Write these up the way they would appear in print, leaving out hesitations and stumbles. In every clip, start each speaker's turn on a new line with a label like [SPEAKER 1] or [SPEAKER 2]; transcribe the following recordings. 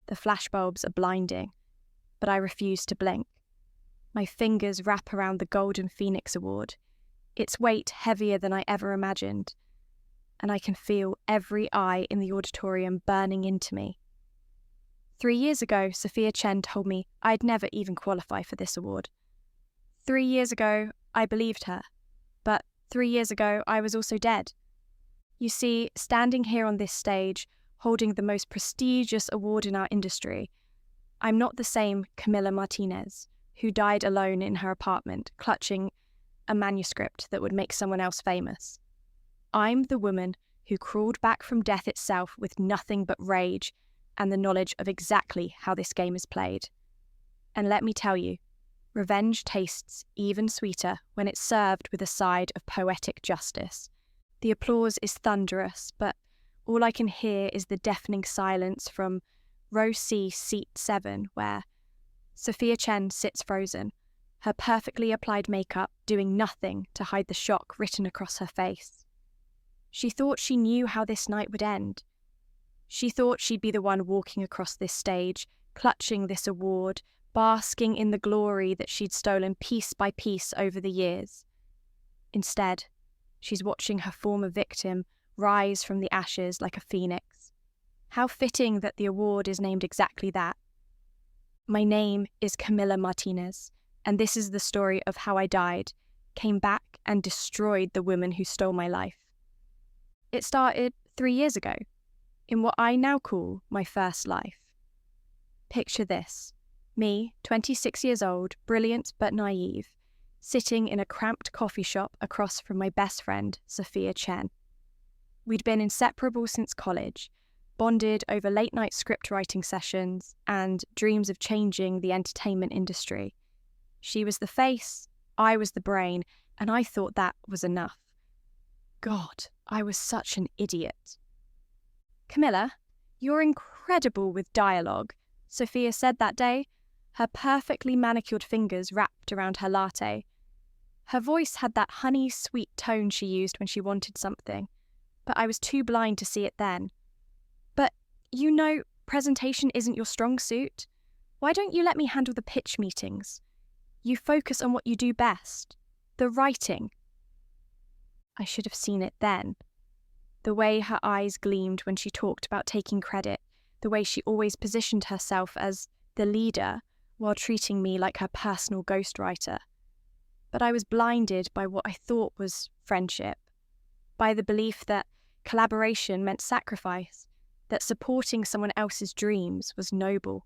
[SPEAKER 1] The flashbulbs are blinding, but I refuse to blink. My fingers wrap around the Golden Phoenix Award, its weight heavier than I ever imagined, and I can feel every eye in the auditorium burning into me. 3 years ago, Sophia Chen told me I'd never even qualify for this award. 3 years ago, I believed her, but 3 years ago, I was also dead. You see, standing here on this stage, holding the most prestigious award in our industry, I'm not the same Camila Martinez, who died alone in her apartment, clutching a manuscript that would make someone else famous. I'm the woman who crawled back from death itself with nothing but rage and the knowledge of exactly how this game is played. And let me tell you, revenge tastes even sweeter when it's served with a side of poetic justice. The applause is thunderous, but all I can hear is the deafening silence from row C, seat 7, where Sophia Chen sits frozen, her perfectly applied makeup doing nothing to hide the shock written across her face. She thought she knew how this night would end. She thought she'd be the one walking across this stage, clutching this award, basking in the glory that she'd stolen piece by piece over the years. Instead, she's watching her former victim rise from the ashes like a phoenix. How fitting that the award is named exactly that. My name is Camila Martinez, and this is the story of how I died, came back and destroyed the woman who stole my life. It started 3 years ago, in what I now call my first life. Picture this, me, 26 years old, brilliant but naive, sitting in a cramped coffee shop across from my best friend, Sophia Chen. We'd been inseparable since college, bonded over late-night script writing sessions and dreams of changing the entertainment industry. She was the face, I was the brain, and I thought that was enough. God, I was such an idiot. Camilla, you're incredible with dialogue, Sophia said that day, her perfectly manicured fingers wrapped around her latte. Her voice had that honey-sweet tone she used when she wanted something, but I was too blind to see it then. But, you know, presentation isn't your strong suit. Why don't you let me handle the pitch meetings? You focus on what you do best, the writing. I should have seen it then. The way her eyes gleamed when she talked about taking credit, the way she always positioned herself as the leader while treating me like her personal ghostwriter. But I was blinded by what I thought was friendship, by the belief that collaboration meant sacrifice, that supporting someone else's dreams was noble.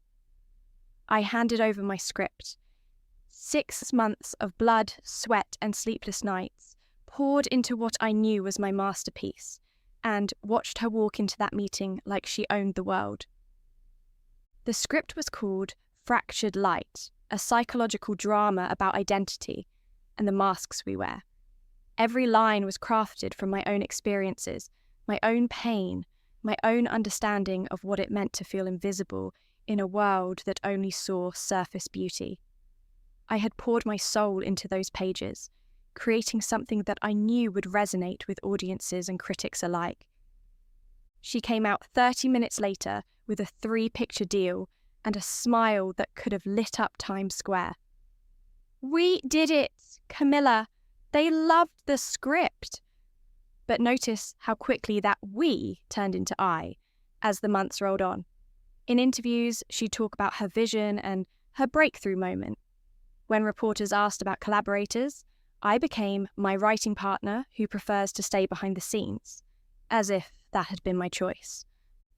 [SPEAKER 1] I handed over my script. 6 months of blood, sweat, and sleepless nights poured into what I knew was my masterpiece, and watched her walk into that meeting like she owned the world. The script was called Fractured Light, a psychological drama about identity and the masks we wear. Every line was crafted from my own experiences, my own pain, my own understanding of what it meant to feel invisible in a world that only saw surface beauty. I had poured my soul into those pages, creating something that I knew would resonate with audiences and critics alike. She came out 30 minutes later with a 3-picture deal and a smile that could have lit up Times Square. We did it, Camilla. They loved the script. But notice how quickly that we turned into I as the months rolled on. In interviews, she'd talk about her vision and her breakthrough moment. When reporters asked about collaborators, I became my writing partner who prefers to stay behind the scenes, as if that had been my choice.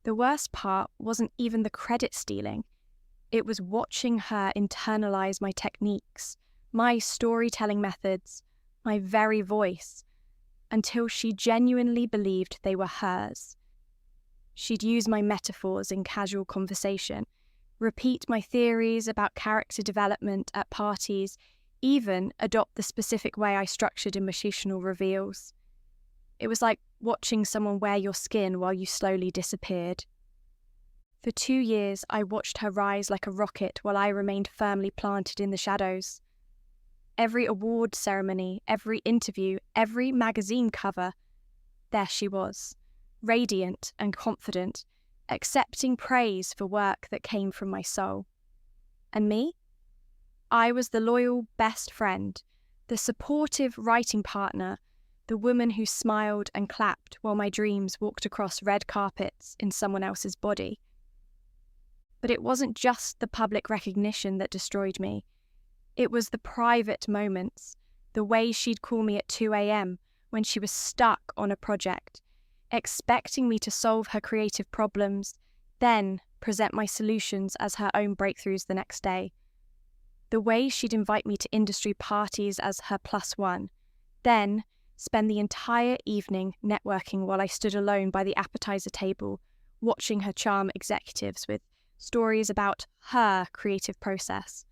[SPEAKER 1] The worst part wasn't even the credit stealing. It was watching her internalize my techniques, my storytelling methods, my very voice, until she genuinely believed they were hers. She'd use my metaphors in casual conversation, repeat my theories about character development at parties, even adopt the specific way I structured emotional reveals. It was like watching someone wear your skin while you slowly disappeared. For 2 years, I watched her rise like a rocket while I remained firmly planted in the shadows. Every award ceremony, every interview, every magazine cover, there she was, radiant and confident, accepting praise for work that came from my soul. And me? I was the loyal best friend, the supportive writing partner, the woman who smiled and clapped while my dreams walked across red carpets in someone else's body. But it wasn't just the public recognition that destroyed me. It was the private moments, the way she'd call me at 2 a.m. when she was stuck on a project, expecting me to solve her creative problems, then present my solutions as her own breakthroughs the next day. The way she'd invite me to industry parties as her +1, then spend the entire evening networking while I stood alone by the appetizer table, watching her charm executives with stories about her creative process.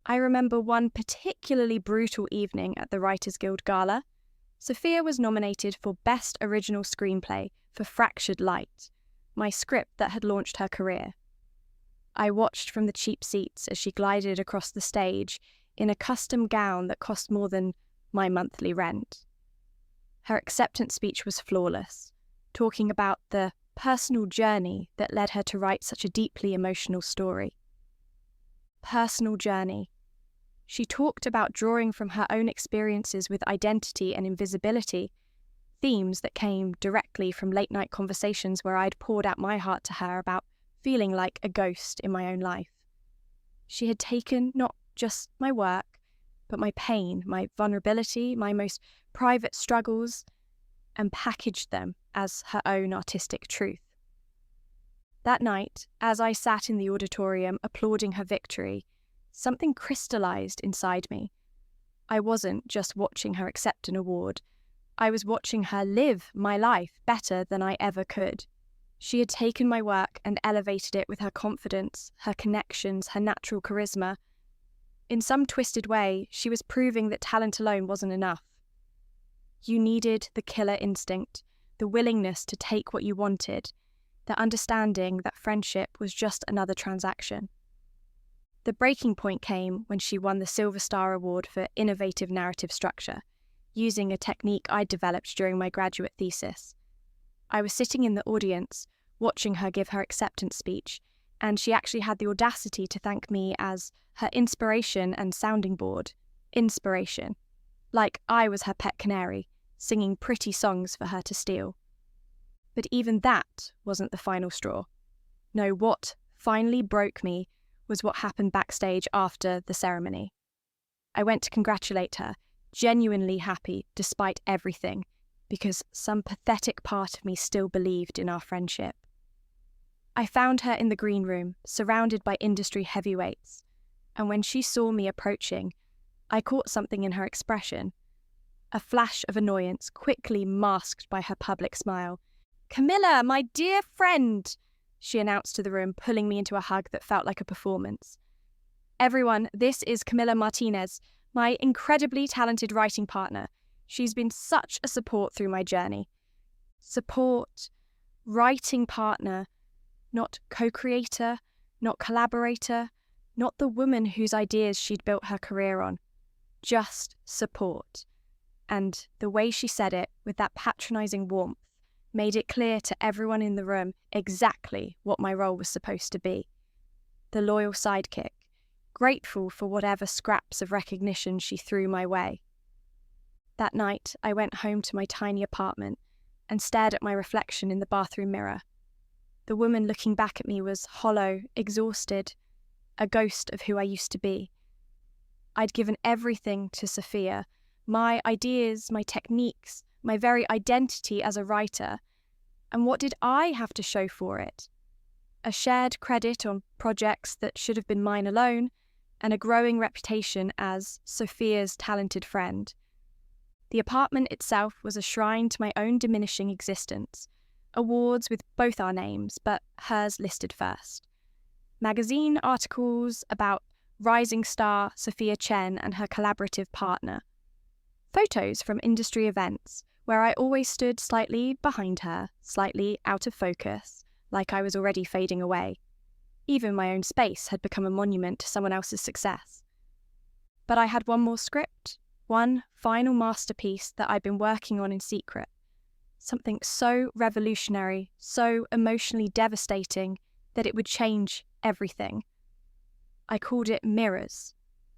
[SPEAKER 1] I remember one particularly brutal evening at the Writers Guild Gala. Sophia was nominated for Best Original Screenplay for Fractured Light, my script that had launched her career. I watched from the cheap seats as she glided across the stage in a custom gown that cost more than my monthly rent. Her acceptance speech was flawless, talking about the personal journey that led her to write such a deeply emotional story. Personal journey. She talked about drawing from her own experiences with identity and invisibility, themes that came directly from late-night conversations where I'd poured out my heart to her about feeling like a ghost in my own life. She had taken not just my work, but my pain, my vulnerability, my most private struggles, and packaged them as her own artistic truth. That night, as I sat in the auditorium applauding her victory, something crystallized inside me. I wasn't just watching her accept an award. I was watching her live my life better than I ever could. She had taken my work and elevated it with her confidence, her connections, her natural charisma. In some twisted way, she was proving that talent alone wasn't enough. You needed the killer instinct, the willingness to take what you wanted, the understanding that friendship was just another transaction. The breaking point came when she won the Silver Star Award for Innovative Narrative Structure, using a technique I'd developed during my graduate thesis. I was sitting in the audience, watching her give her acceptance speech, and she actually had the audacity to thank me as her inspiration and sounding board. Inspiration. Like I was her pet canary, singing pretty songs for her to steal. But even that wasn't the final straw. No, what finally broke me was what happened backstage after the ceremony. I went to congratulate her, genuinely happy despite everything, because some pathetic part of me still believed in our friendship. I found her in the green room, surrounded by industry heavyweights, and when she saw me approaching, I caught something in her expression. A flash of annoyance quickly masked by her public smile. "Camilla, my dear friend," she announced to the room, pulling me into a hug that felt like a performance. "Everyone, this is Camilla Martinez, my incredibly talented writing partner. She's been such a support through my journey." Support, writing partner, not co-creator, not collaborator, not the woman whose ideas she'd built her career on. Just support. And the way she said it, with that patronizing warmth, made it clear to everyone in the room exactly what my role was supposed to be. The loyal sidekick, grateful for whatever scraps of recognition she threw my way. That night, I went home to my tiny apartment and stared at my reflection in the bathroom mirror. The woman looking back at me was hollow, exhausted, a ghost of who I used to be. I'd given everything to Sophia, my ideas, my techniques, my very identity as a writer. And what did I have to show for it? A shared credit on projects that should have been mine alone, and a growing reputation as Sophia's talented friend. The apartment itself was a shrine to my own diminishing existence. Awards with both our names, but hers listed first. Magazine articles about rising star Sophia Chen and her collaborative partner. Photos from industry events, where I always stood slightly behind her, slightly out of focus, like I was already fading away. Even my own space had become a monument to someone else's success. But I had one more script, one final masterpiece that I'd been working on in secret. something so revolutionary, so emotionally devastating that it would change everything. I called it Mirrors,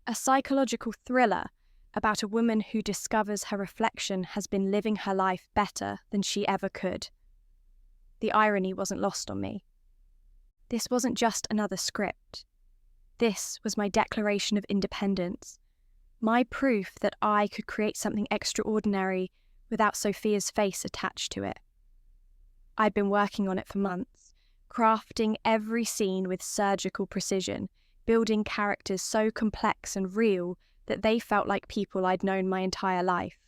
[SPEAKER 1] a psychological thriller about a woman who discovers her reflection has been living her life better than she ever could. The irony wasn't lost on me. This wasn't just another script. This was my declaration of independence, my proof that I could create something extraordinary without Sophia's face attached to it. I'd been working on it for months, crafting every scene with surgical precision, building characters so complex and real that they felt like people I'd known my entire life.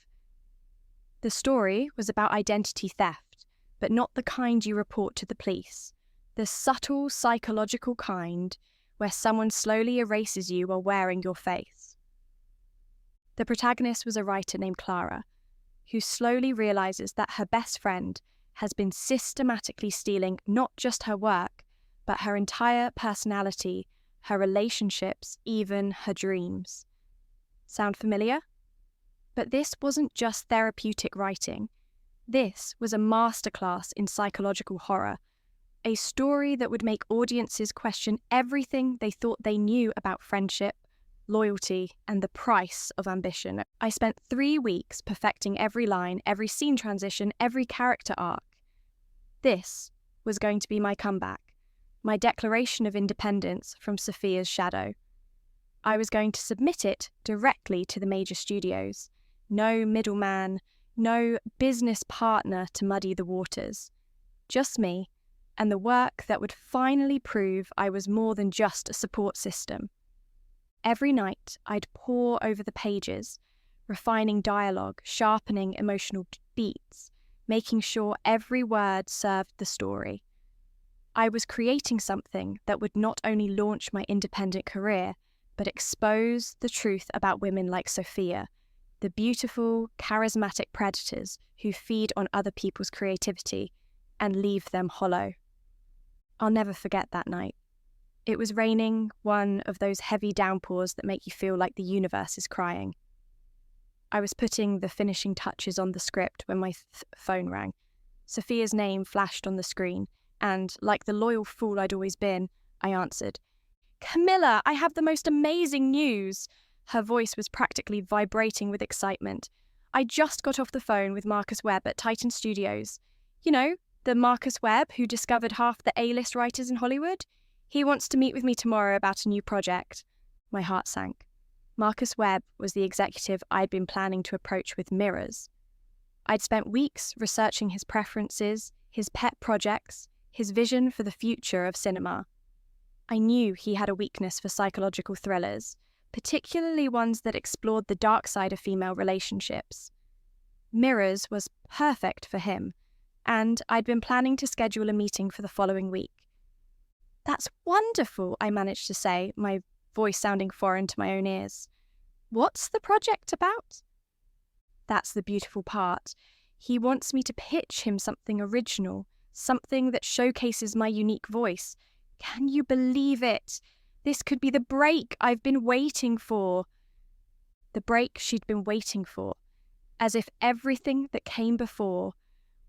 [SPEAKER 1] The story was about identity theft, but not the kind you report to the police, the subtle psychological kind where someone slowly erases you while wearing your face. The protagonist was a writer named Clara, who slowly realizes that her best friend has been systematically stealing not just her work, but her entire personality, her relationships, even her dreams. Sound familiar? But this wasn't just therapeutic writing. This was a masterclass in psychological horror, a story that would make audiences question everything they thought they knew about friendship, loyalty, and the price of ambition. I spent 3 weeks perfecting every line, every scene transition, every character arc. This was going to be my comeback, my declaration of independence from Sophia's shadow. I was going to submit it directly to the major studios. No middleman, no business partner to muddy the waters. Just me, and the work that would finally prove I was more than just a support system. Every night, I'd pore over the pages, refining dialogue, sharpening emotional beats, making sure every word served the story. I was creating something that would not only launch my independent career, but expose the truth about women like Sophia, the beautiful, charismatic predators who feed on other people's creativity and leave them hollow. I'll never forget that night. It was raining, one of those heavy downpours that make you feel like the universe is crying. I was putting the finishing touches on the script when my phone rang. Sophia's name flashed on the screen, and, like the loyal fool I'd always been, I answered. "Camilla, I have the most amazing news!" Her voice was practically vibrating with excitement. I just got off the phone with Marcus Webb at Titan Studios. You know, the Marcus Webb who discovered half the A-list writers in Hollywood? He wants to meet with me tomorrow about a new project. My heart sank. Marcus Webb was the executive I'd been planning to approach with Mirrors. I'd spent weeks researching his preferences, his pet projects, his vision for the future of cinema. I knew he had a weakness for psychological thrillers, particularly ones that explored the dark side of female relationships. Mirrors was perfect for him, and I'd been planning to schedule a meeting for the following week. "That's wonderful," I managed to say, my voice sounding foreign to my own ears. "What's the project about?" That's the beautiful part. He wants me to pitch him something original, something that showcases my unique voice. Can you believe it? This could be the break I've been waiting for. The break she'd been waiting for. As if everything that came before,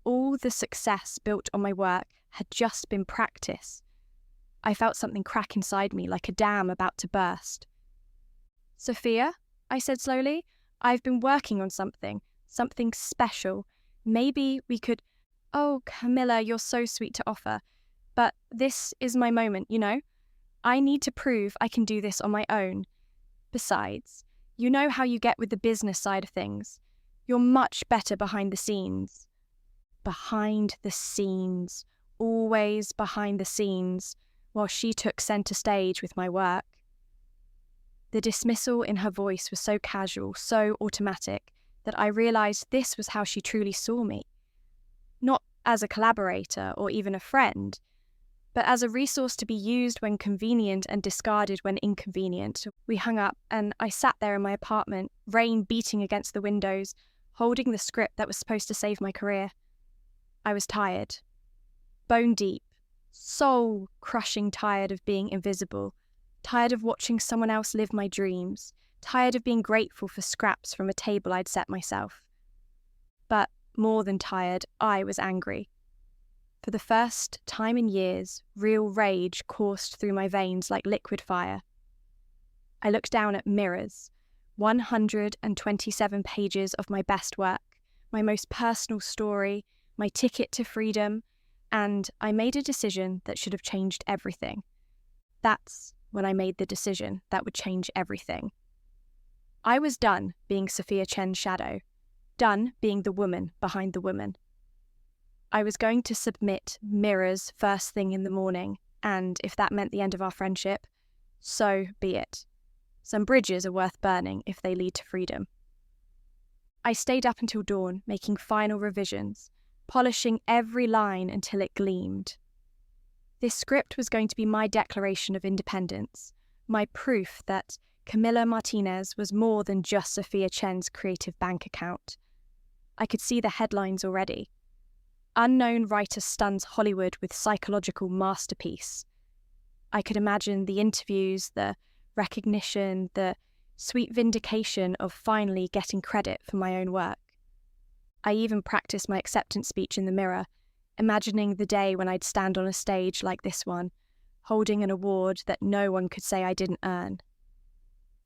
[SPEAKER 1] all the success built on my work, had just been practice. I felt something crack inside me like a dam about to burst. "Sophia," I said slowly, "I've been working on something special. Maybe we could—" "Oh, Camilla, you're so sweet to offer. But this is my moment, you know? I need to prove I can do this on my own. Besides, you know how you get with the business side of things. You're much better behind the scenes." Behind the scenes. Always behind the scenes, while she took centre stage with my work. The dismissal in her voice was so casual, so automatic, that I realised this was how she truly saw me. Not as a collaborator or even a friend, but as a resource to be used when convenient and discarded when inconvenient. We hung up, and I sat there in my apartment, rain beating against the windows, holding the script that was supposed to save my career. I was tired. Bone deep, soul-crushing tired of being invisible, tired of watching someone else live my dreams, tired of being grateful for scraps from a table I'd set myself. But more than tired, I was angry. For the first time in years, real rage coursed through my veins like liquid fire. I looked down at mirrors, 127 pages of my best work, my most personal story, my ticket to freedom, and I made a decision that should have changed everything. That's when I made the decision that would change everything. I was done being Sophia Chen's shadow, done being the woman behind the woman. I was going to submit mirrors first thing in the morning, and if that meant the end of our friendship, so be it. Some bridges are worth burning if they lead to freedom. I stayed up until dawn, making final revisions, polishing every line until it gleamed. This script was going to be my declaration of independence, my proof that Camilla Martinez was more than just Sophia Chen's creative bank account. I could see the headlines already. Unknown writer stuns Hollywood with psychological masterpiece. I could imagine the interviews, the recognition, the sweet vindication of finally getting credit for my own work. I even practiced my acceptance speech in the mirror, imagining the day when I'd stand on a stage like this one, holding an award that no one could say I didn't earn.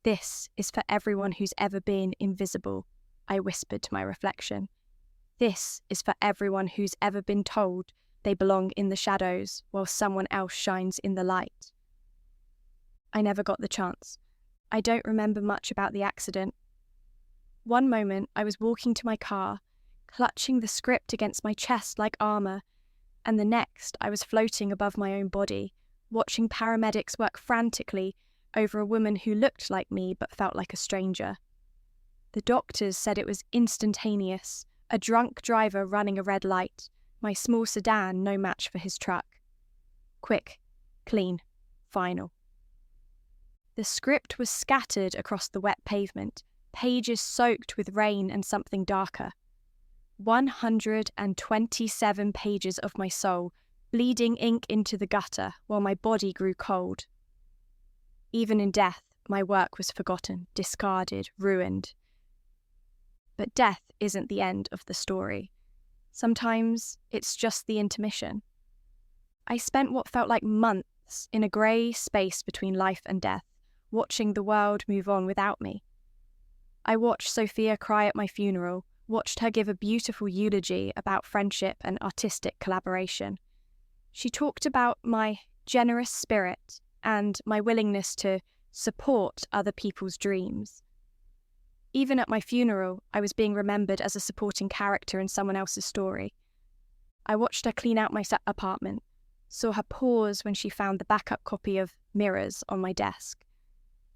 [SPEAKER 1] This is for everyone who's ever been invisible, I whispered to my reflection. This is for everyone who's ever been told they belong in the shadows while someone else shines in the light. I never got the chance. I don't remember much about the accident. One moment I was walking to my car, clutching the script against my chest like armour, and the next I was floating above my own body, watching paramedics work frantically over a woman who looked like me but felt like a stranger. The doctors said it was instantaneous, a drunk driver running a red light, my small sedan no match for his truck. Quick, clean, final. The script was scattered across the wet pavement, pages soaked with rain and something darker. 127 pages of my soul, bleeding ink into the gutter while my body grew cold. Even in death, my work was forgotten, discarded, ruined. But death isn't the end of the story. Sometimes it's just the intermission. I spent what felt like months in a grey space between life and death, watching the world move on without me. I watched Sophia cry at my funeral, watched her give a beautiful eulogy about friendship and artistic collaboration. She talked about my generous spirit and my willingness to support other people's dreams. Even at my funeral, I was being remembered as a supporting character in someone else's story. I watched her clean out my apartment, saw her pause when she found the backup copy of Mirrors on my desk.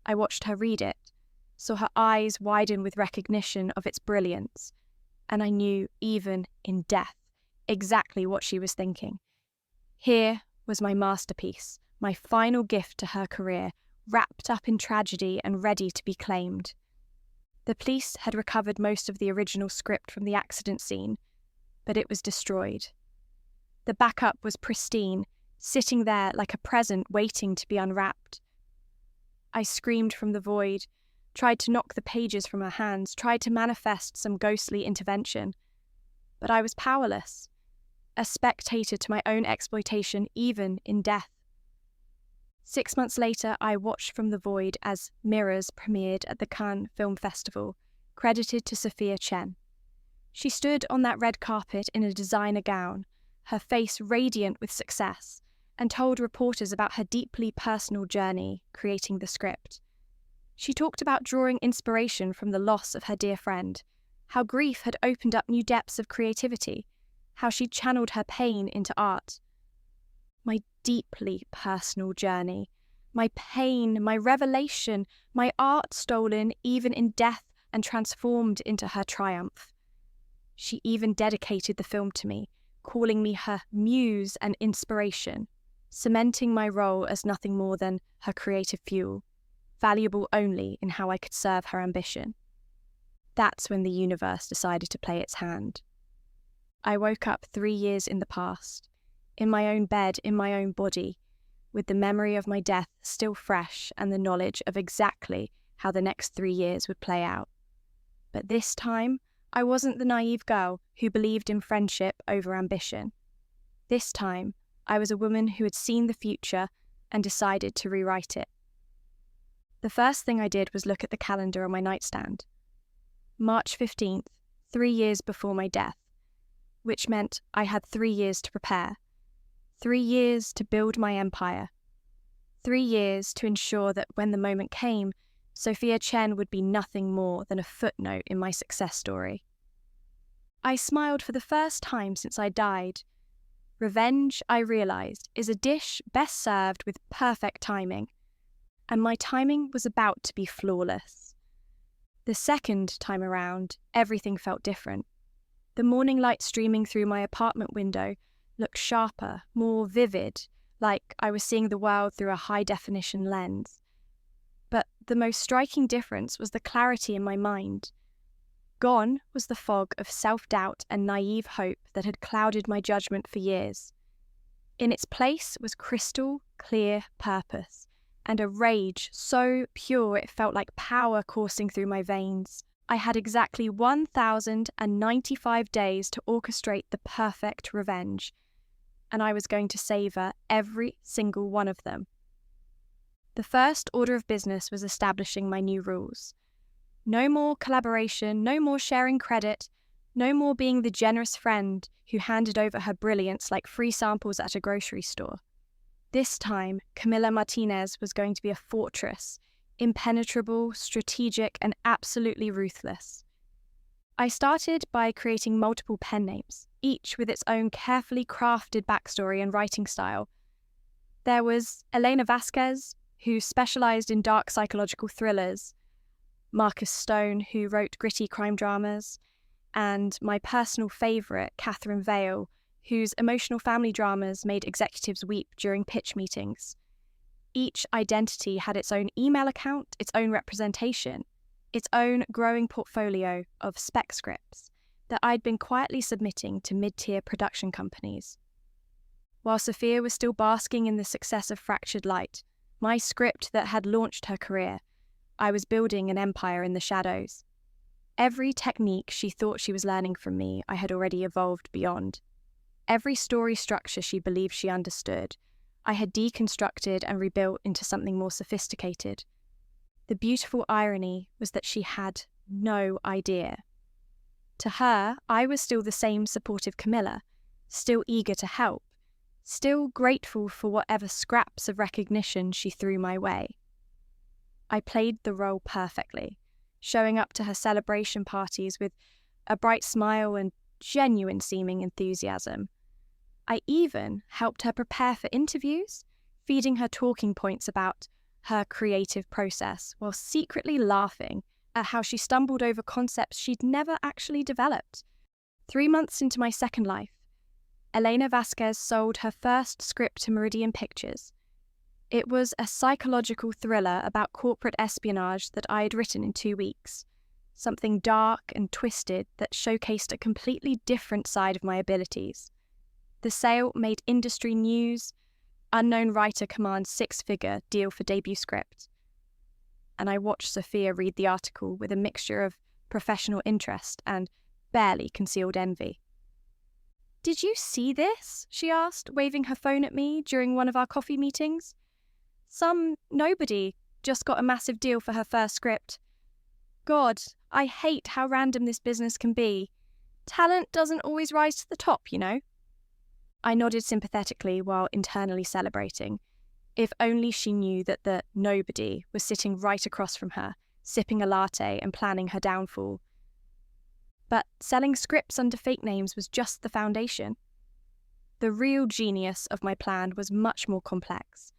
[SPEAKER 1] I watched her read it, saw her eyes widen with recognition of its brilliance, and I knew, even in death, exactly what she was thinking. Here was my masterpiece, my final gift to her career, wrapped up in tragedy and ready to be claimed. The police had recovered most of the original script from the accident scene, but it was destroyed. The backup was pristine, sitting there like a present waiting to be unwrapped. I screamed from the void, tried to knock the pages from her hands, tried to manifest some ghostly intervention. But I was powerless, a spectator to my own exploitation even in death. 6 months later, I watched from the void as Mirrors premiered at the Cannes Film Festival, credited to Sophia Chen. She stood on that red carpet in a designer gown, her face radiant with success, and told reporters about her deeply personal journey creating the script. She talked about drawing inspiration from the loss of her dear friend, how grief had opened up new depths of creativity, how she'd channeled her pain into art. My deeply personal journey, my pain, my revelation, my art stolen even in death and transformed into her triumph. She even dedicated the film to me, calling me her muse and inspiration, cementing my role as nothing more than her creative fuel, valuable only in how I could serve her ambition. That's when the universe decided to play its hand. I woke up 3 years in the past, in my own bed, in my own body, with the memory of my death still fresh and the knowledge of exactly how the next 3 years would play out. But this time, I wasn't the naive girl who believed in friendship over ambition. This time, I was a woman who had seen the future and decided to rewrite it. The first thing I did was look at the calendar on my nightstand. March 15th, 3 years before my death, which meant I had 3 years to prepare. 3 years to build my empire. 3 years to ensure that when the moment came, Sophia Chen would be nothing more than a footnote in my success story. I smiled for the first time since I died. Revenge, I realised, is a dish best served with perfect timing. And my timing was about to be flawless. The second time around, everything felt different. The morning light streaming through my apartment window looked sharper, more vivid, like I was seeing the world through a high-definition lens. But the most striking difference was the clarity in my mind. Gone was the fog of self-doubt and naive hope that had clouded my judgment for years. In its place was crystal clear purpose, and a rage so pure it felt like power coursing through my veins. I had exactly 1,095 days to orchestrate the perfect revenge, and I was going to savour every single one of them. The first order of business was establishing my new rules. No more collaboration, no more sharing credit, no more being the generous friend who handed over her brilliance like free samples at a grocery store. This time, Camila Martinez was going to be a fortress, impenetrable, strategic, and absolutely ruthless. I started by creating multiple pen names, each with its own carefully crafted backstory and writing style. There was Elena Vasquez, who specialised in dark psychological thrillers, Marcus Stone, who wrote gritty crime dramas, and my personal favourite, Catherine Vale, whose emotional family dramas made executives weep during pitch meetings. Each identity had its own email account, its own representation, its own growing portfolio of spec scripts that I'd been quietly submitting to mid-tier production companies. While Sophia was still basking in the success of Fractured Light, my script that had launched her career, I was building an empire in the shadows. Every technique she thought she was learning from me, I had already evolved beyond. Every story structure she believed she understood, I had deconstructed and rebuilt into something more sophisticated. The beautiful irony was that she had no idea. To her, I was still the same supportive Camilla, still eager to help, still grateful for whatever scraps of recognition she threw my way. I played the role perfectly, showing up to her celebration parties with a bright smile and genuine seeming enthusiasm. I even helped her prepare for interviews, feeding her talking points about her creative process while secretly laughing at how she stumbled over concepts she'd never actually developed. 3 months into my second life, Elena Vasquez sold her first script to Meridian Pictures. It was a psychological thriller about corporate espionage that I had written in 2 weeks, something dark and twisted that showcased a completely different side of my abilities. The sale made industry news. Unknown writer commands 6-figure deal for debut script. And I watched Sophia read the article with a mixture of professional interest and barely concealed envy. "Did you see this?" she asked, waving her phone at me during one of our coffee meetings. "Some nobody just got a massive deal for her first script. God, I hate how random this business can be. Talent doesn't always rise to the top, you know." I nodded sympathetically while internally celebrating. If only she knew that the nobody was sitting right across from her, sipping a latte and planning her downfall. But selling scripts under fake names was just the foundation. The real genius of my plan was much more complex.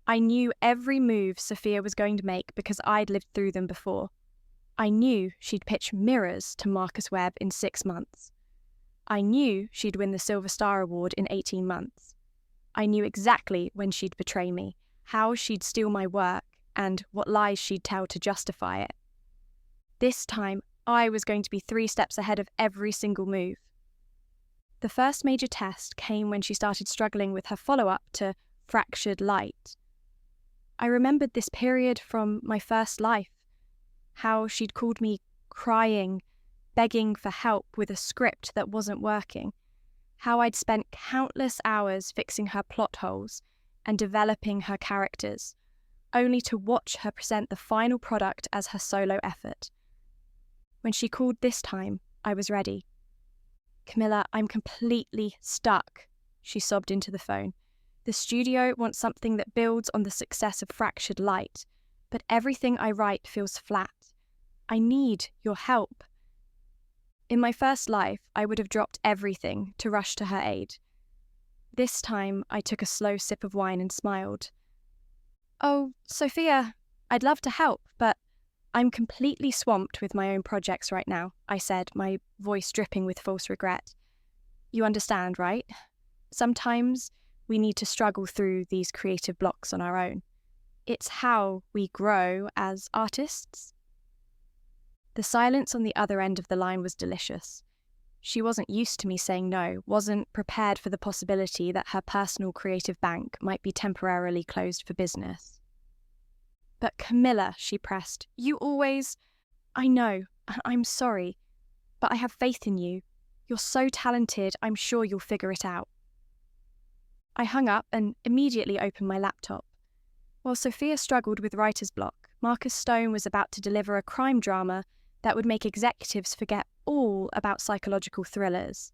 [SPEAKER 1] I knew every move Sophia was going to make because I'd lived through them before. I knew she'd pitch mirrors to Marcus Webb in 6 months. I knew she'd win the Silver Star Award in 18 months. I knew exactly when she'd betray me, how she'd steal my work, and what lies she'd tell to justify it. This time, I was going to be 3 steps ahead of every single move. The first major test came when she started struggling with her follow-up to Fractured Light. I remembered this period from my first life, how she'd called me crying, begging for help with a script that wasn't working, how I'd spent countless hours fixing her plot holes and developing her characters, only to watch her present the final product as her solo effort. When she called this time, I was ready. "Camilla, I'm completely stuck," she sobbed into the phone. "The studio wants something that builds on the success of Fractured Light, but everything I write feels flat. I need your help." In my first life, I would have dropped everything to rush to her aid. This time, I took a slow sip of wine and smiled. "Oh, Sophia, I'd love to help, but I'm completely swamped with my own projects right now," I said, my voice dripping with false regret. "You understand, right? Sometimes we need to struggle through these creative blocks on our own. It's how we grow as artists." The silence on the other end of the line was delicious. She wasn't used to me saying no, wasn't prepared for the possibility that her personal creative bank might be temporarily closed for business. "But Camilla," she pressed, "you always—" "I know, I'm sorry, but I have faith in you. You're so talented, I'm sure you'll figure it out." I hung up and immediately opened my laptop. While Sophia struggled with writer's block, Marcus Stone was about to deliver a crime drama that would make executives forget all about psychological thrillers.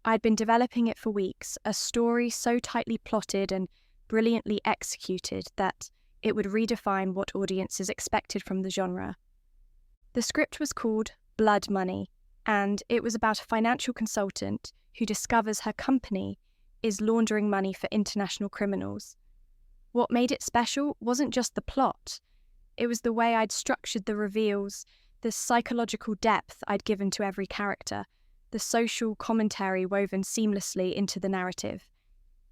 [SPEAKER 1] I'd been developing it for weeks, a story so tightly plotted and brilliantly executed that it would redefine what audiences expected from the genre. The script was called Blood Money, and it was about a financial consultant who discovers her company is laundering money for international criminals. What made it special wasn't just the plot. It was the way I'd structured the reveals, the psychological depth I'd given to every character, the social commentary woven seamlessly into the narrative.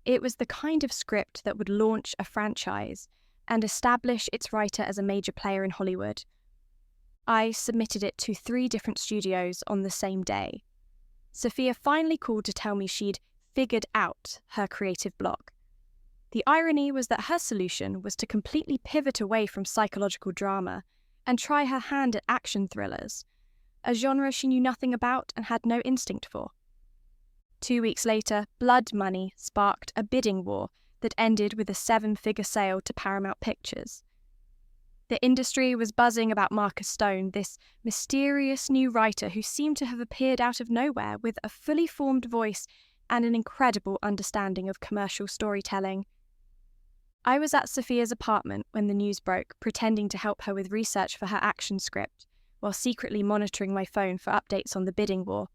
[SPEAKER 1] It was the kind of script that would launch a franchise and establish its writer as a major player in Hollywood. I submitted it to 3 different studios on the same day. Sophia finally called to tell me she'd figured out her creative block. The irony was that her solution was to completely pivot away from psychological drama and try her hand at action thrillers, a genre she knew nothing about and had no instinct for. 2 weeks later, Blood Money sparked a bidding war that ended with a 7-figure sale to Paramount Pictures. The industry was buzzing about Marcus Stone, this mysterious new writer who seemed to have appeared out of nowhere with a fully formed voice and an incredible understanding of commercial storytelling. I was at Sophia's apartment when the news broke, pretending to help her with research for her action script, while secretly monitoring my phone for updates on the bidding war.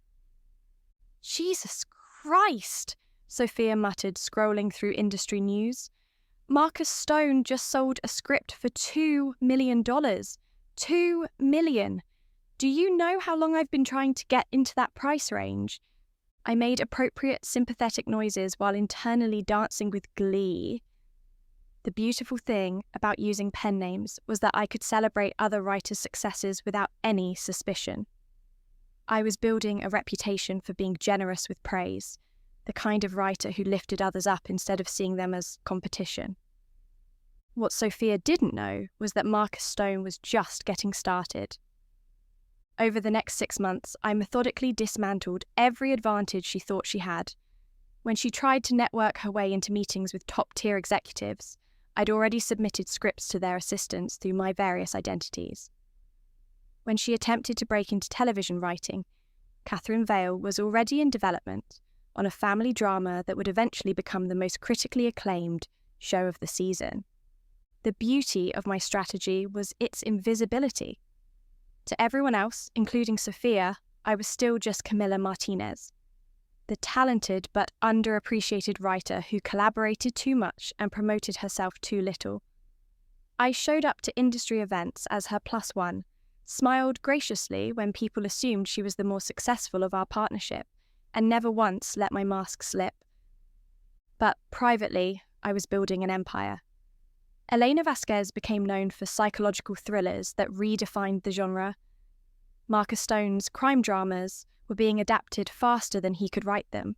[SPEAKER 1] "Jesus Christ," Sophia muttered, scrolling through industry news. "Marcus Stone just sold a script for $2 million. $2 million. Do you know how long I've been trying to get into that price range?" I made appropriate sympathetic noises while internally dancing with glee. The beautiful thing about using pen names was that I could celebrate other writers' successes without any suspicion. I was building a reputation for being generous with praise, the kind of writer who lifted others up instead of seeing them as competition. What Sophia didn't know was that Marcus Stone was just getting started. Over the next 6 months, I methodically dismantled every advantage she thought she had. When she tried to network her way into meetings with top-tier executives, I'd already submitted scripts to their assistants through my various identities. When she attempted to break into television writing, Catherine Vale was already in development on a family drama that would eventually become the most critically acclaimed show of the season. The beauty of my strategy was its invisibility. To everyone else, including Sophia, I was still just Camilla Martinez, the talented but underappreciated writer who collaborated too much and promoted herself too little. I showed up to industry events as her +1, smiled graciously when people assumed she was the more successful of our partnership, and never once let my mask slip. But privately, I was building an empire. Elena Vasquez became known for psychological thrillers that redefined the genre. Marcus Stone's crime dramas were being adapted faster than he could write them.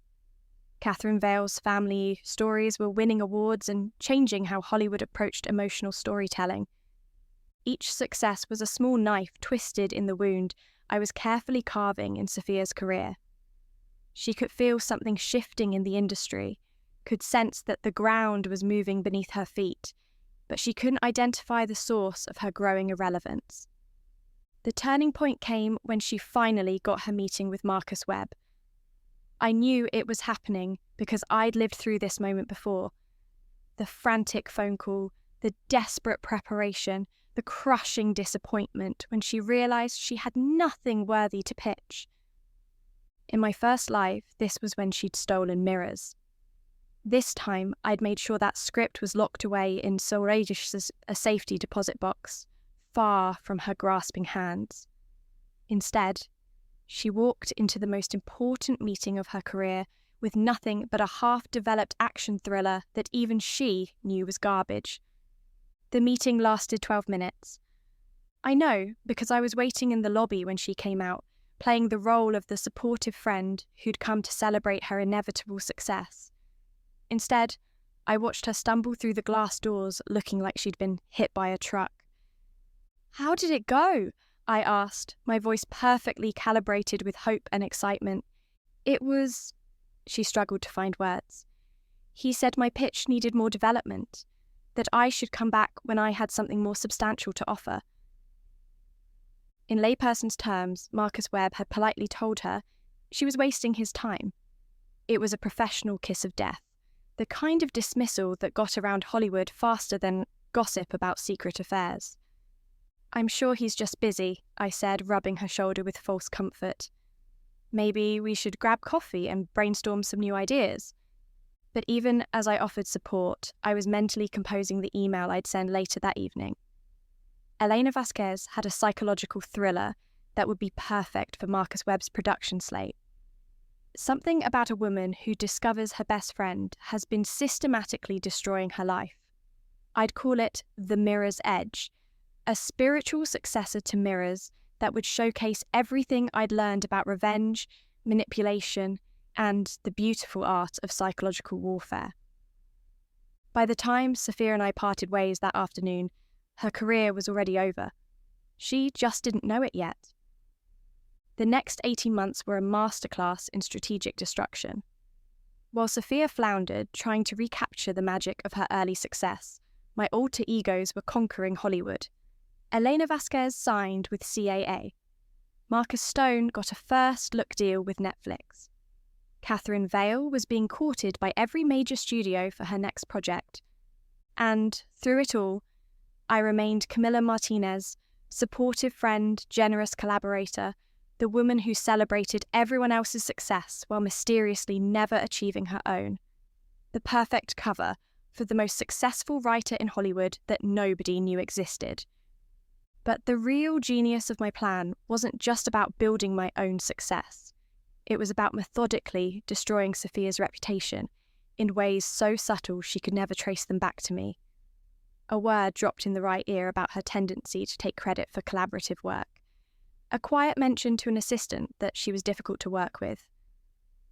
[SPEAKER 1] Catherine Vale's family stories were winning awards and changing how Hollywood approached emotional storytelling. Each success was a small knife twisted in the wound I was carefully carving in Sophia's career. She could feel something shifting in the industry, could sense that the ground was moving beneath her feet, but she couldn't identify the source of her growing irrelevance. The turning point came when she finally got her meeting with Marcus Webb. I knew it was happening because I'd lived through this moment before. The frantic phone call, the desperate preparation, the crushing disappointment when she realised she had nothing worthy to pitch. In my first live, this was when she'd stolen mirrors. This time, I'd made sure that script was locked away in Sorajish's a safety deposit box, far from her grasping hands. Instead, she walked into the most important meeting of her career with nothing but a half-developed action thriller that even she knew was garbage. The meeting lasted 12 minutes. I know because I was waiting in the lobby when she came out, playing the role of the supportive friend who'd come to celebrate her inevitable success. Instead, I watched her stumble through the glass doors looking like she'd been hit by a truck. "How did it go?" I asked, my voice perfectly calibrated with hope and excitement. "It was..." She struggled to find words. "He said my pitch needed more development, that I should come back when I had something more substantial to offer." In layperson's terms, Marcus Webb had politely told her she was wasting his time. It was a professional kiss of death, the kind of dismissal that got around Hollywood faster than gossip about secret affairs. "I'm sure he's just busy," I said, rubbing her shoulder with false comfort. "Maybe we should grab coffee and brainstorm some new ideas." But even as I offered support, I was mentally composing the email I'd send later that evening. Elena Vasquez had a psychological thriller that would be perfect for Marcus Webb's production slate. Something about a woman who discovers her best friend has been systematically destroying her life. I'd call it The Mirror's Edge, a spiritual successor to Mirrors that would showcase everything I'd learned about revenge, manipulation, and the beautiful art of psychological warfare. By the time Sophia and I parted ways that afternoon, her career was already over. She just didn't know it yet. The next 18 months were a masterclass in strategic destruction. While Sophia floundered, trying to recapture the magic of her early success, my alter egos were conquering Hollywood. Elena Vasquez signed with CAA. Marcus Stone got a first-look deal with Netflix. Catherine Vale was being courted by every major studio for her next project. And, through it all, I remained Camilla Martinez, supportive friend, generous collaborator, the woman who celebrated everyone else's success while mysteriously never achieving her own. The perfect cover for the most successful writer in Hollywood that nobody knew existed. But the real genius of my plan wasn't just about building my own success. It was about methodically destroying Sophia's reputation in ways so subtle she could never trace them back to me. A word dropped in the right ear about her tendency to take credit for collaborative work. A quiet mention to an assistant that she was difficult to work with.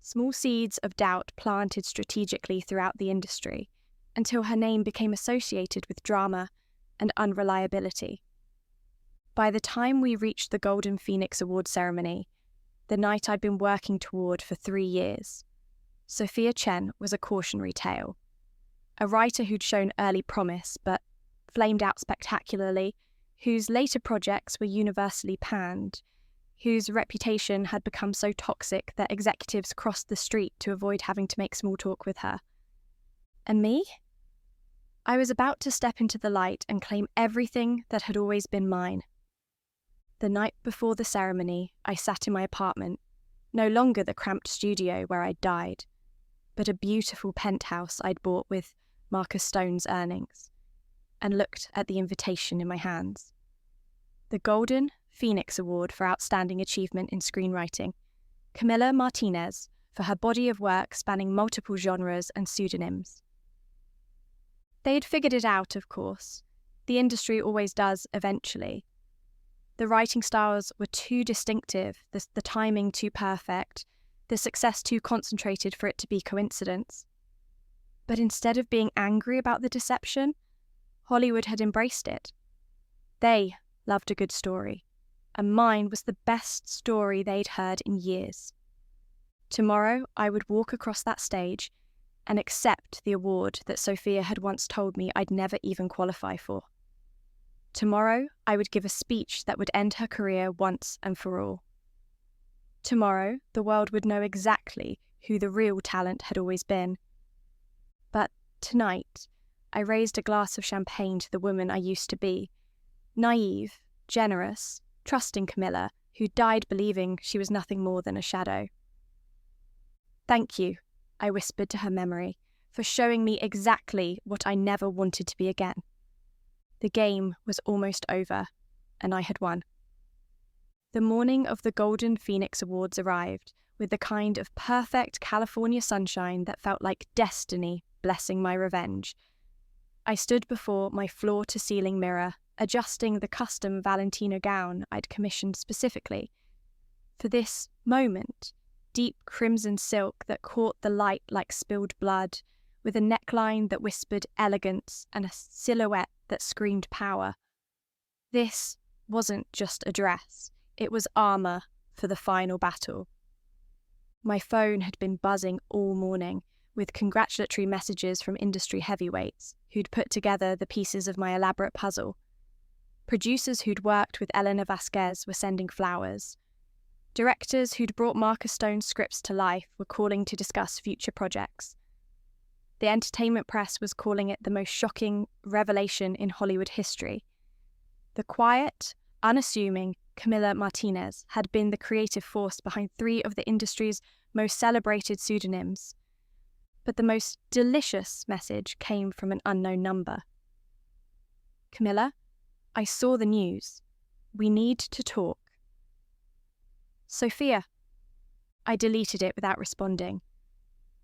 [SPEAKER 1] Small seeds of doubt planted strategically throughout the industry until her name became associated with drama and unreliability. By the time we reached the Golden Phoenix Award ceremony, the night I'd been working toward for 3 years, Sophia Chen was a cautionary tale. A writer who'd shown early promise but flamed out spectacularly, whose later projects were universally panned, whose reputation had become so toxic that executives crossed the street to avoid having to make small talk with her. And me? I was about to step into the light and claim everything that had always been mine. The night before the ceremony, I sat in my apartment, no longer the cramped studio where I'd died, but a beautiful penthouse I'd bought with Marcus Stone's earnings, and looked at the invitation in my hands. The Golden Phoenix Award for Outstanding Achievement in Screenwriting, Camilla Martinez for her body of work spanning multiple genres and pseudonyms. They'd figured it out, of course. The industry always does eventually. The writing styles were too distinctive, the timing too perfect, the success too concentrated for it to be coincidence. But instead of being angry about the deception, Hollywood had embraced it. They loved a good story. and mine was the best story they'd heard in years. Tomorrow, I would walk across that stage and accept the award that Sophia had once told me I'd never even qualify for. Tomorrow, I would give a speech that would end her career once and for all. Tomorrow, the world would know exactly who the real talent had always been. But tonight, I raised a glass of champagne to the woman I used to be, naive, generous, trusting Camilla, who died believing she was nothing more than a shadow. "Thank you," I whispered to her memory, "for showing me exactly what I never wanted to be again." The game was almost over, and I had won. The morning of the Golden Phoenix Awards arrived with the kind of perfect California sunshine that felt like destiny blessing my revenge. I stood before my floor-to-ceiling mirror, adjusting the custom Valentino gown I'd commissioned specifically. For this moment, deep crimson silk that caught the light like spilled blood, with a neckline that whispered elegance and a silhouette that screamed power. This wasn't just a dress, it was armour for the final battle. My phone had been buzzing all morning, with congratulatory messages from industry heavyweights who'd put together the pieces of my elaborate puzzle. Producers who'd worked with Elena Vasquez were sending flowers. Directors who'd brought Marcus Stone's scripts to life were calling to discuss future projects. The entertainment press was calling it the most shocking revelation in Hollywood history. The quiet, unassuming Camilla Martinez had been the creative force behind 3 of the industry's most celebrated pseudonyms. But the most delicious message came from an unknown number. "Camilla, I saw the news. We need to talk." "Sophia." I deleted it without responding.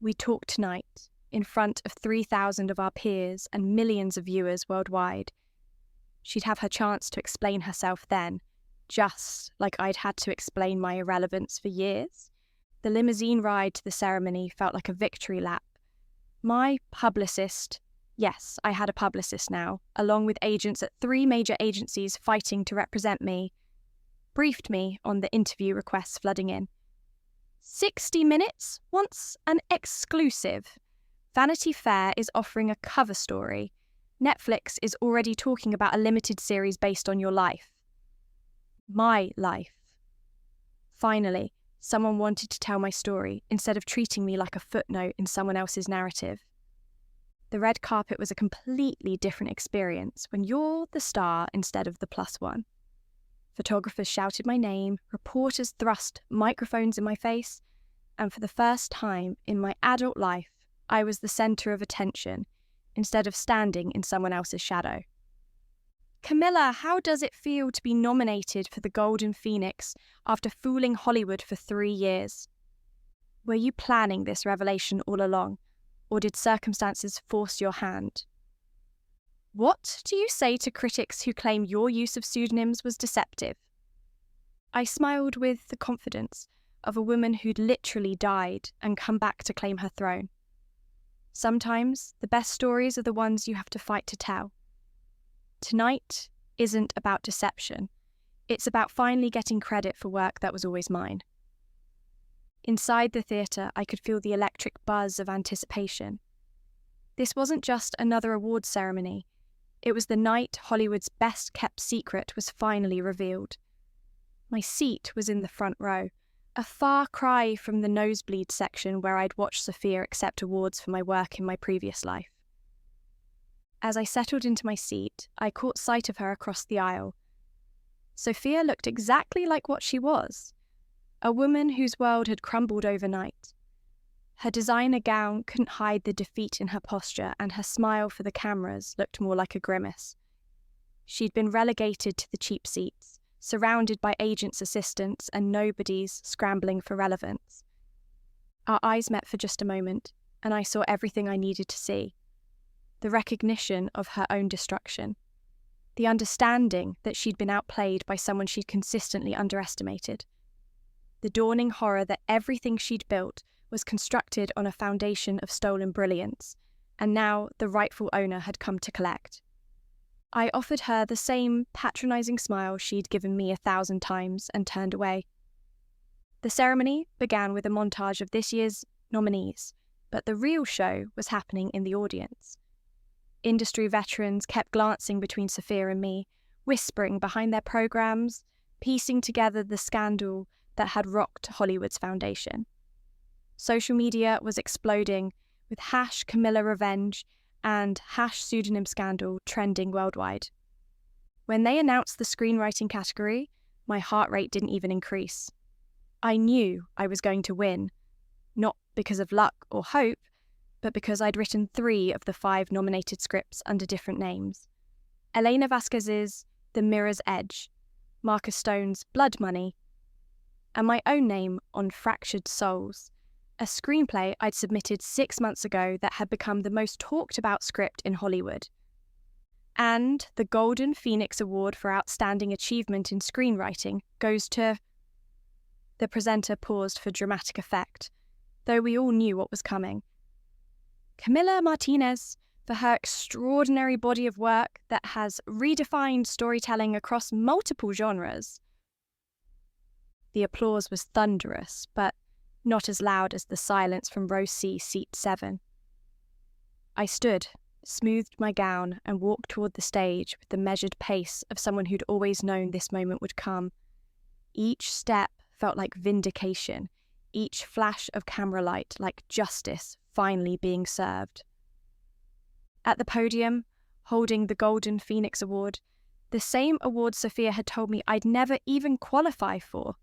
[SPEAKER 1] "We talk tonight, in front of 3,000 of our peers and millions of viewers worldwide." She'd have her chance to explain herself then, just like I'd had to explain my irrelevance for years. The limousine ride to the ceremony felt like a victory lap. My publicist, yes, I had a publicist now, along with agents at 3 major agencies fighting to represent me, briefed me on the interview requests flooding in. 60 Minutes wants an exclusive. Vanity Fair is offering a cover story. Netflix is already talking about a limited series based on your life. My life. Finally, someone wanted to tell my story instead of treating me like a footnote in someone else's narrative. The red carpet was a completely different experience when you're the star instead of the +1. Photographers shouted my name, reporters thrust microphones in my face, and for the first time in my adult life, I was the centre of attention instead of standing in someone else's shadow. "Camilla, how does it feel to be nominated for the Golden Phoenix after fooling Hollywood for 3 years? Were you planning this revelation all along, or did circumstances force your hand? What do you say to critics who claim your use of pseudonyms was deceptive?" I smiled with the confidence of a woman who'd literally died and come back to claim her throne. Sometimes the best stories are the ones you have to fight to tell. Tonight isn't about deception. It's about finally getting credit for work that was always mine. Inside the theatre, I could feel the electric buzz of anticipation. This wasn't just another awards ceremony. It was the night Hollywood's best-kept secret was finally revealed. My seat was in the front row, a far cry from the nosebleed section where I'd watched Sophia accept awards for my work in my previous life. As I settled into my seat, I caught sight of her across the aisle. Sophia looked exactly like what she was, a woman whose world had crumbled overnight. Her designer gown couldn't hide the defeat in her posture, and her smile for the cameras looked more like a grimace. She'd been relegated to the cheap seats, surrounded by agents' assistants and nobodies scrambling for relevance. Our eyes met for just a moment, and I saw everything I needed to see. The recognition of her own destruction. The understanding that she'd been outplayed by someone she'd consistently underestimated. The dawning horror that everything she'd built was constructed on a foundation of stolen brilliance, and now the rightful owner had come to collect. I offered her the same patronising smile she'd given me 1,000 times and turned away. The ceremony began with a montage of this year's nominees, but the real show was happening in the audience. Industry veterans kept glancing between Sophia and me, whispering behind their programmes, piecing together the scandal that had rocked Hollywood's foundation. Social media was exploding, with #CamillaRevenge and #pseudonym scandal trending worldwide. When they announced the screenwriting category, my heart rate didn't even increase. I knew I was going to win, not because of luck or hope, but because I'd written 3 of the 5 nominated scripts under different names. Elena Vasquez's The Mirror's Edge, Marcus Stone's Blood Money, and my own name on Fractured Souls, a screenplay I'd submitted 6 months ago that had become the most talked about script in Hollywood. And the Golden Phoenix Award for Outstanding Achievement in Screenwriting goes to... The presenter paused for dramatic effect, though we all knew what was coming. Camila Martinez, for her extraordinary body of work that has redefined storytelling across multiple genres. The applause was thunderous, but not as loud as the silence from row C, seat 7. I stood, smoothed my gown, and walked toward the stage with the measured pace of someone who'd always known this moment would come. Each step felt like vindication, each flash of camera light like justice finally being served. At the podium, holding the Golden Phoenix Award, the same award Sophia had told me I'd never even qualify for.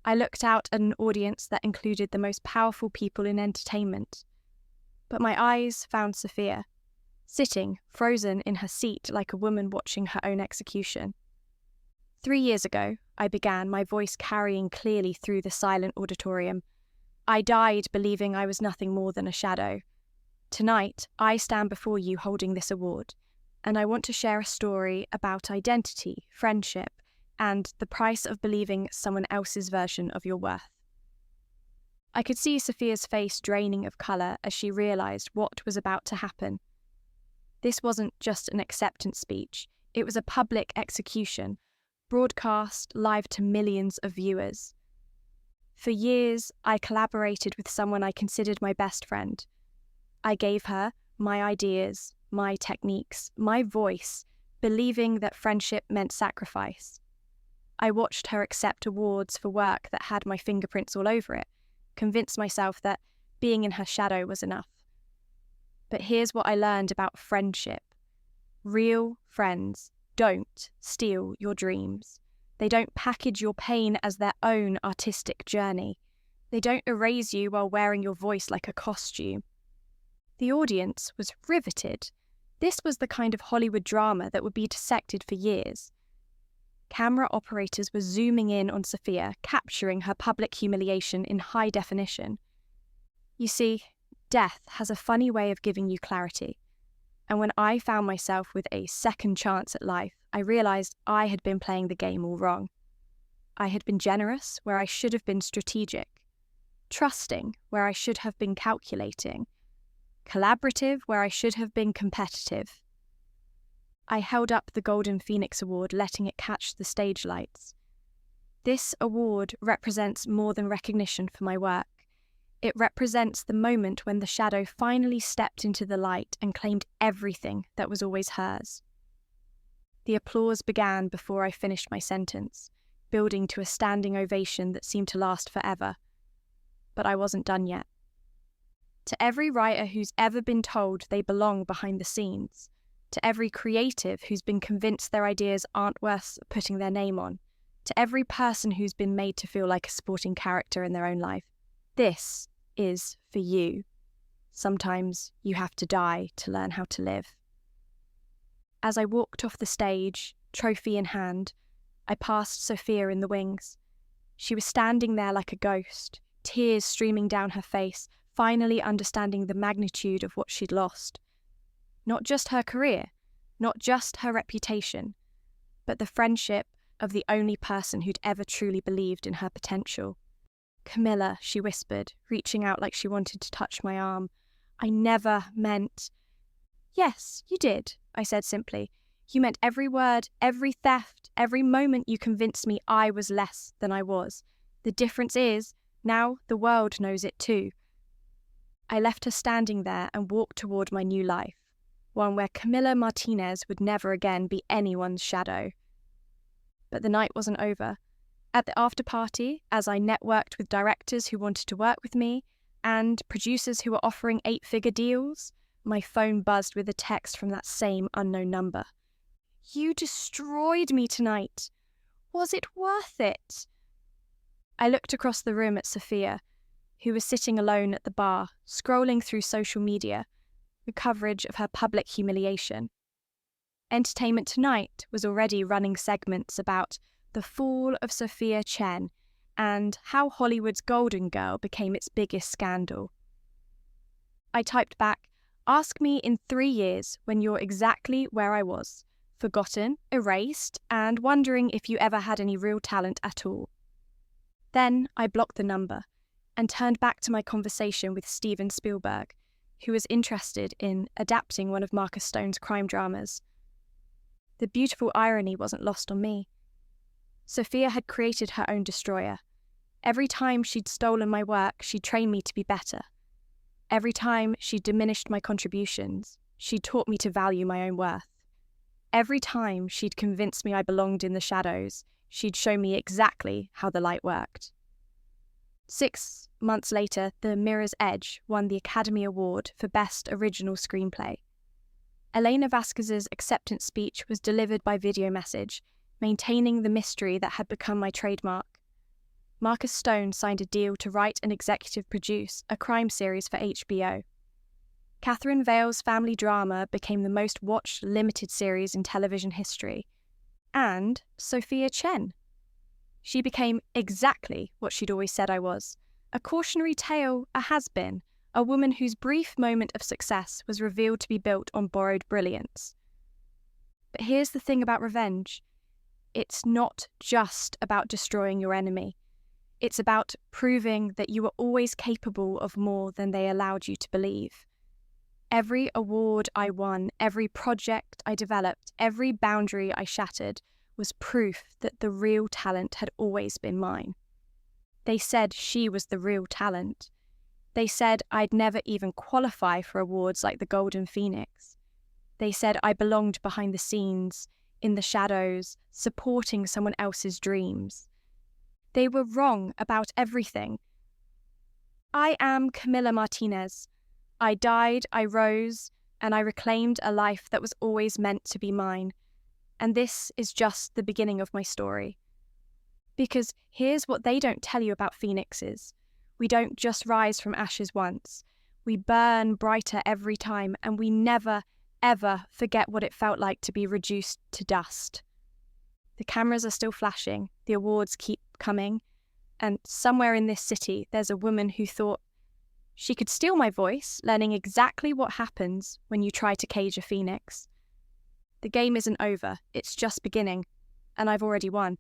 [SPEAKER 1] I looked out at an audience that included the most powerful people in entertainment, but my eyes found Sophia, sitting frozen in her seat like a woman watching her own execution. 3 years ago, I began, my voice carrying clearly through the silent auditorium. I died believing I was nothing more than a shadow. Tonight, I stand before you holding this award, and I want to share a story about identity, friendship, and the price of believing someone else's version of your worth. I could see Sophia's face draining of colour as she realised what was about to happen. This wasn't just an acceptance speech, it was a public execution, broadcast live to millions of viewers. For years, I collaborated with someone I considered my best friend. I gave her my ideas, my techniques, my voice, believing that friendship meant sacrifice. I watched her accept awards for work that had my fingerprints all over it, convinced myself that being in her shadow was enough. But here's what I learned about friendship. Real friends don't steal your dreams. They don't package your pain as their own artistic journey. They don't erase you while wearing your voice like a costume. The audience was riveted. This was the kind of Hollywood drama that would be dissected for years. Camera operators were zooming in on Sophia, capturing her public humiliation in high definition. You see, death has a funny way of giving you clarity. And when I found myself with a second chance at life, I realised I had been playing the game all wrong. I had been generous where I should have been strategic, trusting where I should have been calculating, collaborative where I should have been competitive. I held up the Golden Phoenix Award, letting it catch the stage lights. This award represents more than recognition for my work. It represents the moment when the shadow finally stepped into the light and claimed everything that was always hers. The applause began before I finished my sentence, building to a standing ovation that seemed to last forever. But I wasn't done yet. To every writer who's ever been told they belong behind the scenes, to every creative who's been convinced their ideas aren't worth putting their name on, to every person who's been made to feel like a supporting character in their own life, this is for you. Sometimes you have to die to learn how to live. As I walked off the stage, trophy in hand, I passed Sophia in the wings. She was standing there like a ghost, tears streaming down her face, finally understanding the magnitude of what she'd lost. Not just her career, not just her reputation, but the friendship of the only person who'd ever truly believed in her potential. "Camilla," she whispered, reaching out like she wanted to touch my arm. "I never meant..." "Yes, you did. I said simply. You meant every word, every theft, every moment you convinced me I was less than I was. The difference is, now the world knows it too. I left her standing there and walked toward my new life, one where Camilla Martinez would never again be anyone's shadow. But the night wasn't over. At the after-party, as I networked with directors who wanted to work with me and producers who were offering 8-figure deals, my phone buzzed with a text from that same unknown number. You destroyed me tonight. Was it worth it? I looked across the room at Sophia, who was sitting alone at the bar, scrolling through social media, the coverage of her public humiliation. Entertainment Tonight was already running segments about the fall of Sophia Chen and how Hollywood's Golden Girl became its biggest scandal. I typed back, ask me in 3 years when you're exactly where I was, forgotten, erased, and wondering if you ever had any real talent at all. Then I blocked the number and turned back to my conversation with Steven Spielberg, who was interested in adapting one of Marcus Stone's crime dramas. The beautiful irony wasn't lost on me. Sophia had created her own destroyer. Every time she'd stolen my work, she'd trained me to be better. Every time she'd diminished my contributions, she'd taught me to value my own worth. Every time she'd convinced me I belonged in the shadows, she'd show me exactly how the light worked. 6 months later, The Mirror's Edge won the Academy Award for Best Original Screenplay. Elena Vasquez's acceptance speech was delivered by video message, maintaining the mystery that had become my trademark. Marcus Stone signed a deal to write and executive produce a crime series for HBO. Catherine Vale's family drama became the most watched limited series in television history. And Sophia Chen. She became exactly what she'd always said I was. A cautionary tale, a has-been, a woman whose brief moment of success was revealed to be built on borrowed brilliance. But here's the thing about revenge. It's not just about destroying your enemy. It's about proving that you were always capable of more than they allowed you to believe. Every award I won, every project I developed, every boundary I shattered was proof that the real talent had always been mine. They said she was the real talent. They said I'd never even qualify for awards like the Golden Phoenix. They said I belonged behind the scenes, in the shadows, supporting someone else's dreams. They were wrong about everything. I am Camilla Martinez. I died, I rose, and I reclaimed a life that was always meant to be mine. And this is just the beginning of my story. Because here's what they don't tell you about phoenixes. We don't just rise from ashes once. We burn brighter every time, and we never, ever forget what it felt like to be reduced to dust. The cameras are still flashing, the awards keep coming, and somewhere in this city there's a woman who thought she could steal my voice, learning exactly what happens when you try to cage a phoenix. The game isn't over, it's just beginning, and I've already won.